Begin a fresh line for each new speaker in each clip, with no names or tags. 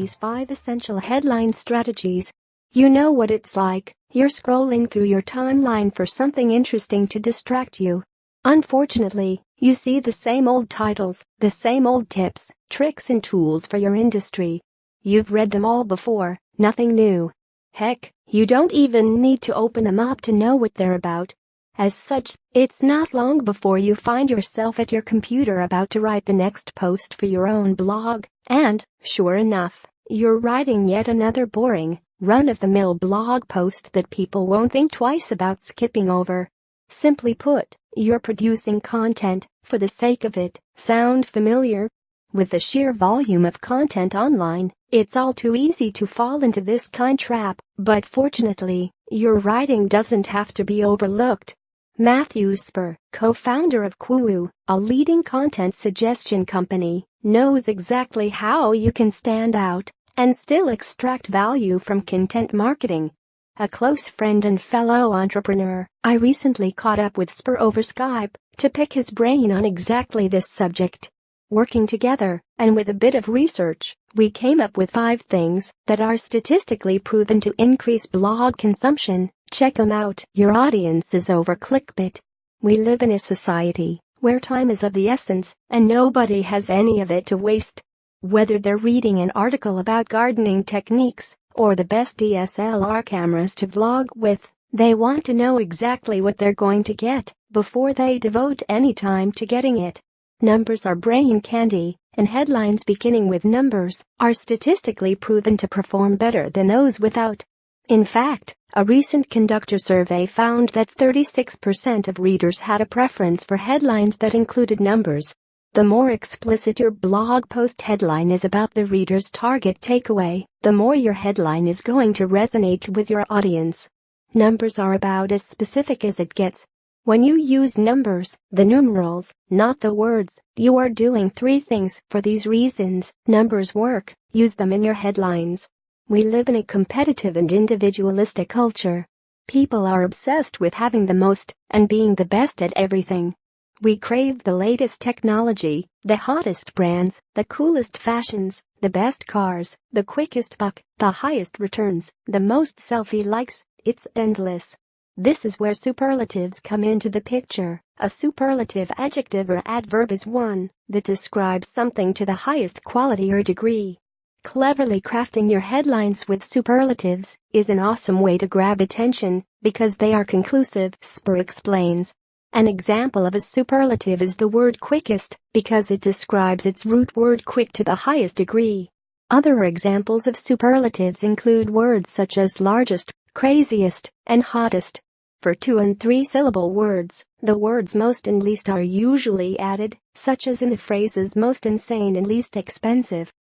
these 5 essential headline strategies. You know what it's like, you're scrolling through your timeline for something interesting to distract you. Unfortunately, you see the same old titles, the same old tips, tricks and tools for your industry. You've read them all before, nothing new. Heck, you don't even need to open them up to know what they're about. As such, it's not long before you find yourself at your computer about to write the next post for your own blog, and, sure enough, you're writing yet another boring, run-of-the-mill blog post that people won't think twice about skipping over. Simply put, you're producing content for the sake of it. Sound familiar? With the sheer volume of content online, it's all too easy to fall into this kind trap, but fortunately, your writing doesn't have to be overlooked. Matthew Spur, co-founder of Quwu, a leading content suggestion company, knows exactly how you can stand out and still extract value from content marketing. A close friend and fellow entrepreneur, I recently caught up with Spur over Skype to pick his brain on exactly this subject. Working together, and with a bit of research, we came up with 5 things that are statistically proven to increase blog consumption. Check them out. Your audience is over clickbait. We live in a society where time is of the essence, and nobody has any of it to waste. Whether they're reading an article about gardening techniques or the best DSLR cameras to vlog with, they want to know exactly what they're going to get before they devote any time to getting it. Numbers are brain candy, and headlines beginning with numbers are statistically proven to perform better than those without. In fact, a recent Conductor survey found that 36% of readers had a preference for headlines that included numbers. The more explicit your blog post headline is about the reader's target takeaway, the more your headline is going to resonate with your audience. Numbers are about as specific as it gets. When you use numbers, the numerals, not the words, you are doing 3 things. For these reasons, numbers work. Use them in your headlines. We live in a competitive and individualistic culture. People are obsessed with having the most and being the best at everything. We crave the latest technology, the hottest brands, the coolest fashions, the best cars, the quickest buck, the highest returns, the most selfie likes. It's endless. This is where superlatives come into the picture. A superlative adjective or adverb is one that describes something to the highest quality or degree. Cleverly crafting your headlines with superlatives is an awesome way to grab attention because they are conclusive, Spur explains. An example of a superlative is the word quickest because it describes its root word quick to the highest degree. Other examples of superlatives include words such as largest, craziest, and hottest. For 2- and 3-syllable words, the words most and least are usually added, such as in the phrases most insane and least expensive.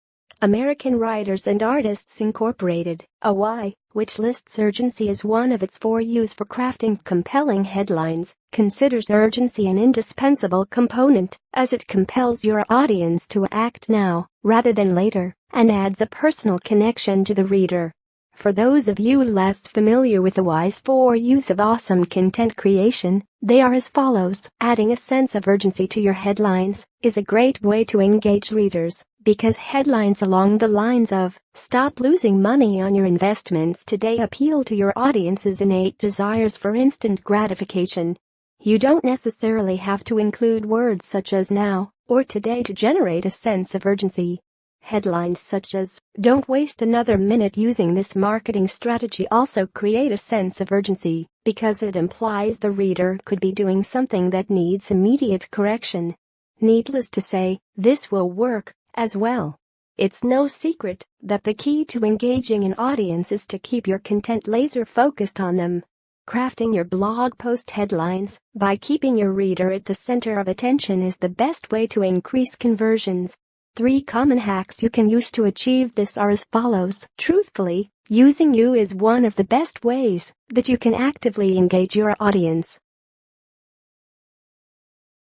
American Writers and Artists Incorporated, AWI, which lists urgency as one of its 4 U's for crafting compelling headlines, considers urgency an indispensable component as it compels your audience to act now rather than later and adds a personal connection to the reader. For those of you less familiar with AWI's 4 U's of awesome content creation, they are as follows. Adding a sense of urgency to your headlines is a great way to engage readers because headlines along the lines of "Stop losing money on your investments today" appeal to your audience's innate desires for instant gratification. You don't necessarily have to include words such as now or today to generate a sense of urgency. Headlines such as "Don't waste another minute using this marketing strategy" also create a sense of urgency because it implies the reader could be doing something that needs immediate correction. Needless to say, this will work as well. It's no secret that the key to engaging an audience is to keep your content laser focused on them. Crafting your blog post headlines by keeping your reader at the center of attention is the best way to increase conversions. 3 common hacks you can use to achieve this are as follows. Truthfully, using you is one of the best ways that you can actively engage your audience.